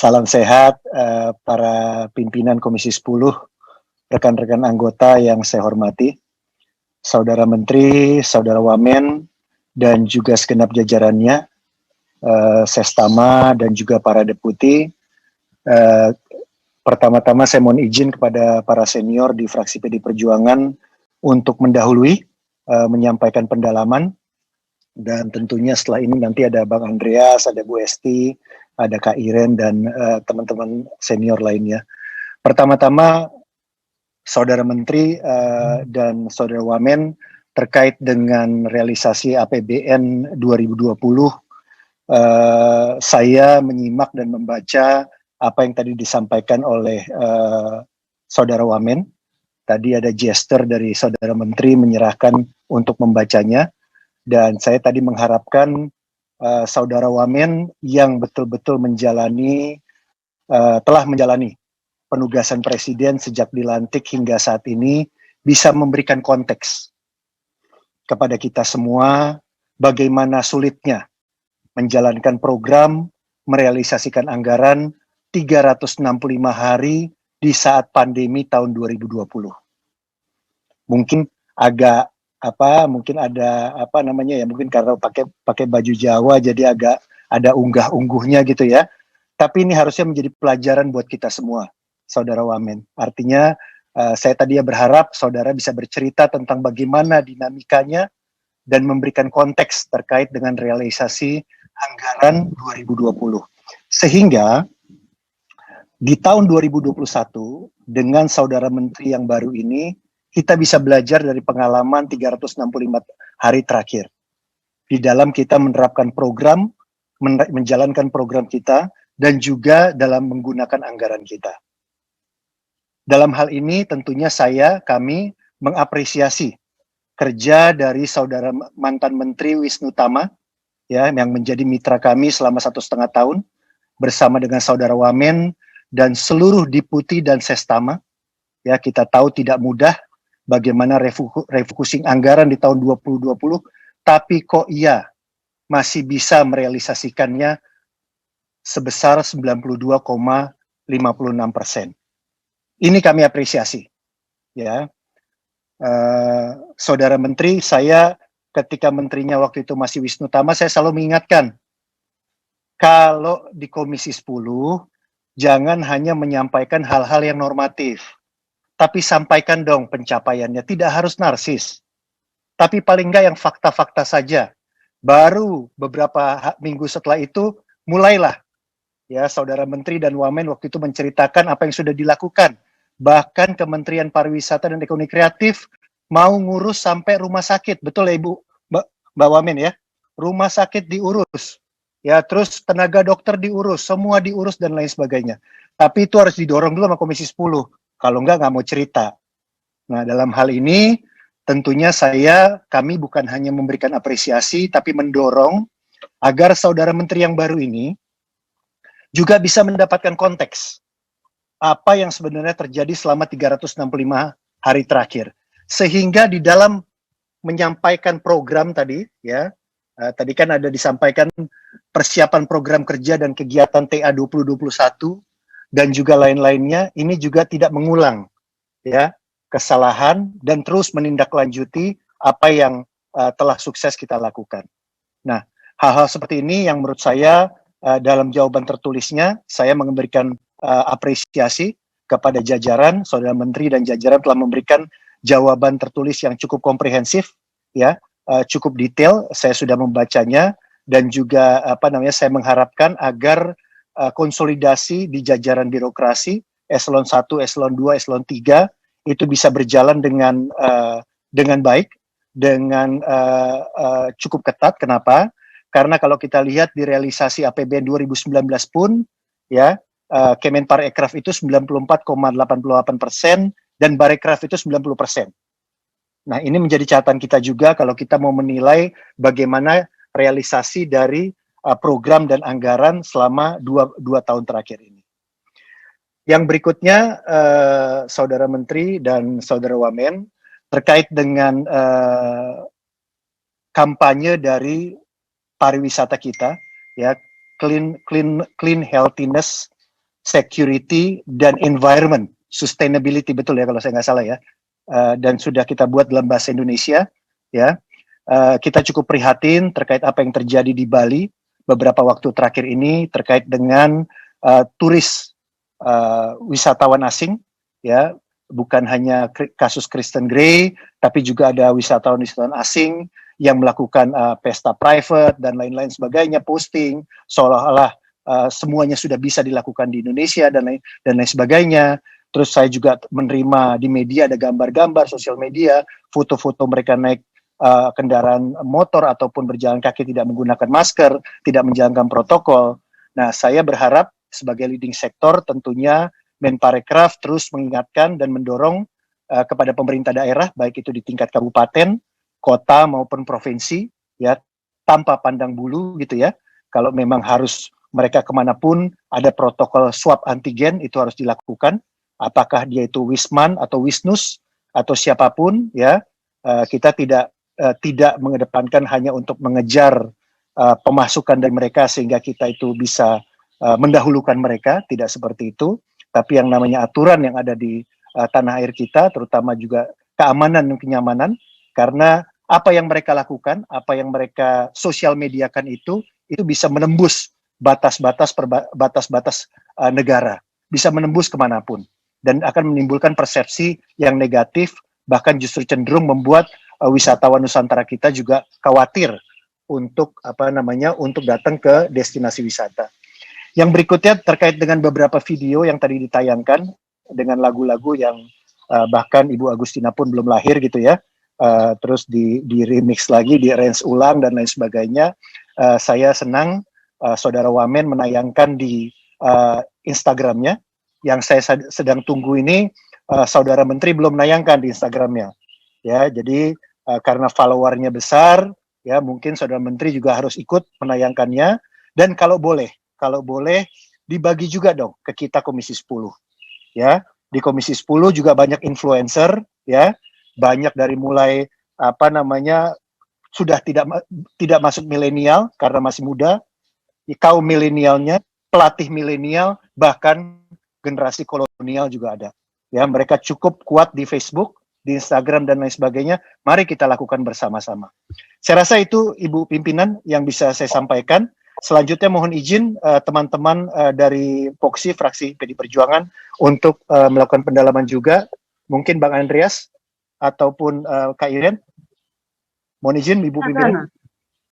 Salam sehat para pimpinan Komisi 10, rekan-rekan anggota yang saya hormati, Saudara Menteri, Saudara Wamen, dan juga segenap jajarannya, Sestama dan juga para deputi. Pertama-tama saya mohon izin kepada para senior di fraksi PD Perjuangan untuk mendahului menyampaikan pendalaman, dan tentunya setelah ini nanti ada Bang Andreas, ada Bu Esti, ada Kak Iren, dan teman-teman senior lainnya. Pertama-tama, Saudara Menteri dan Saudara Wamen, terkait dengan realisasi APBN 2020, saya menyimak dan membaca apa yang tadi disampaikan oleh Saudara Wamen. Tadi ada gesture dari Saudara Menteri menyerahkan untuk membacanya, dan saya tadi mengharapkan Saudara Wamen yang betul-betul telah menjalani penugasan Presiden sejak dilantik hingga saat ini bisa memberikan konteks kepada kita semua bagaimana sulitnya menjalankan program, merealisasikan anggaran 365 hari di saat pandemi tahun 2020. Mungkin mungkin karena pakai baju Jawa jadi agak ada unggah-ungguhnya gitu ya. Tapi ini harusnya menjadi pelajaran buat kita semua, Saudara Wamen. Artinya saya tadi berharap saudara bisa bercerita tentang bagaimana dinamikanya dan memberikan konteks terkait dengan realisasi anggaran 2020. Sehingga di tahun 2021 dengan Saudara Menteri yang baru ini, kita bisa belajar dari pengalaman 365 hari terakhir. Di dalam kita menerapkan program, menjalankan program kita, dan juga dalam menggunakan anggaran kita. Dalam hal ini tentunya kami mengapresiasi kerja dari Saudara mantan Menteri Wisnu Tama, ya, yang menjadi mitra kami selama 1,5 tahun, bersama dengan Saudara Wamen dan seluruh Deputi dan Sestama. Ya, kita tahu tidak mudah bagaimana refocusing anggaran di tahun 2020, tapi kok ia masih bisa merealisasikannya sebesar 92,56%. Ini kami apresiasi. Ya, Saudara Menteri, saya ketika menterinya waktu itu masih Wisnu Tama, saya selalu mengingatkan, kalau di Komisi 10, jangan hanya menyampaikan hal-hal yang normatif, tapi sampaikan dong pencapaiannya, tidak harus narsis. Tapi paling enggak yang fakta-fakta saja. Baru beberapa minggu setelah itu, mulailah ya Saudara Menteri dan Wamen waktu itu menceritakan apa yang sudah dilakukan. Bahkan Kementerian Pariwisata dan Ekonomi Kreatif mau ngurus sampai rumah sakit. Betul ya Ibu, Mbak Wamen ya? Rumah sakit diurus. Ya, terus tenaga dokter diurus, semua diurus dan lain sebagainya. Tapi itu harus didorong dulu sama Komisi 10. Kalau enggak mau cerita. Nah, dalam hal ini tentunya kami bukan hanya memberikan apresiasi, tapi mendorong agar Saudara Menteri yang baru ini juga bisa mendapatkan konteks apa yang sebenarnya terjadi selama 365 hari terakhir. Sehingga di dalam menyampaikan program tadi, ya, tadi kan ada disampaikan persiapan program kerja dan kegiatan TA 2021 dan juga lain-lainnya, ini juga tidak mengulang ya kesalahan dan terus menindaklanjuti apa yang telah sukses kita lakukan. Nah, hal-hal seperti ini yang menurut saya dalam jawaban tertulisnya, saya memberikan apresiasi kepada jajaran, Saudara Menteri dan jajaran telah memberikan jawaban tertulis yang cukup komprehensif, ya, cukup detail. Saya sudah membacanya dan juga saya mengharapkan agar konsolidasi di jajaran birokrasi eselon 1, eselon 2, eselon 3 itu bisa berjalan dengan baik, dengan cukup ketat. Kenapa? Karena kalau kita lihat di realisasi APBN 2019 pun, ya, Kemenparekraf itu 94,88% dan Barekraf itu 90%. Nah, ini menjadi catatan kita juga kalau kita mau menilai bagaimana realisasi dari program dan anggaran selama dua tahun terakhir ini. Yang berikutnya, Saudara Menteri dan Saudara Wamen, terkait dengan kampanye dari pariwisata kita, ya, clean healthiness security, dan environment, sustainability, betul ya kalau saya nggak salah ya, dan sudah kita buat dalam bahasa Indonesia, ya. Kita cukup prihatin terkait apa yang terjadi di Bali beberapa waktu terakhir ini terkait dengan turis wisatawan asing, ya, bukan hanya kasus Kristen Grey, tapi juga ada wisatawan-wisatawan asing yang melakukan pesta private dan lain-lain sebagainya, posting seolah-olah semuanya sudah bisa dilakukan di Indonesia dan lain sebagainya. Terus saya juga menerima di media ada gambar-gambar sosial media, foto-foto mereka naik kendaraan motor ataupun berjalan kaki tidak menggunakan masker, tidak menjalankan protokol. Nah, saya berharap sebagai leading sektor tentunya Menparekraf terus mengingatkan dan mendorong kepada pemerintah daerah, baik itu di tingkat kabupaten, kota maupun provinsi, ya, tanpa pandang bulu gitu ya. Kalau memang harus mereka kemanapun ada protokol swab antigen itu harus dilakukan. Apakah dia itu Wisman atau Wisnus atau siapapun, ya, kita tidak mengedepankan hanya untuk mengejar pemasukan dari mereka sehingga kita itu bisa mendahulukan mereka, tidak seperti itu. Tapi yang namanya aturan yang ada di tanah air kita, terutama juga keamanan dan kenyamanan, karena apa yang mereka lakukan, apa yang mereka sosial mediakan itu bisa menembus batas-batas negara, bisa menembus kemanapun, dan akan menimbulkan persepsi yang negatif, bahkan justru cenderung membuat wisatawan Nusantara kita juga khawatir untuk untuk datang ke destinasi wisata. Yang berikutnya terkait dengan beberapa video yang tadi ditayangkan dengan lagu-lagu yang bahkan Ibu Agustina pun belum lahir gitu ya, terus di remix lagi, di arrange ulang dan lain sebagainya. Saya senang Saudara Wamen menayangkan di Instagramnya. Yang saya sedang tunggu ini Saudara Menteri belum menayangkan di Instagramnya. Ya, jadi karena followernya besar, ya mungkin Saudara Menteri juga harus ikut menayangkannya. Dan kalau boleh dibagi juga dong ke kita Komisi 10. Ya, di Komisi 10 juga banyak influencer, ya, banyak dari mulai sudah tidak masuk milenial karena masih muda, kaum milenialnya, pelatih milenial, bahkan generasi kolonial juga ada. Ya, mereka cukup kuat di Facebook, di Instagram dan lain sebagainya. Mari kita lakukan bersama-sama. Saya rasa itu Ibu Pimpinan yang bisa saya sampaikan. Selanjutnya mohon izin teman-teman dari Poksi fraksi PD Perjuangan untuk melakukan pendalaman juga. Mungkin Bang Andreas ataupun Kak Iren. Mohon izin Ibu Pimpinan.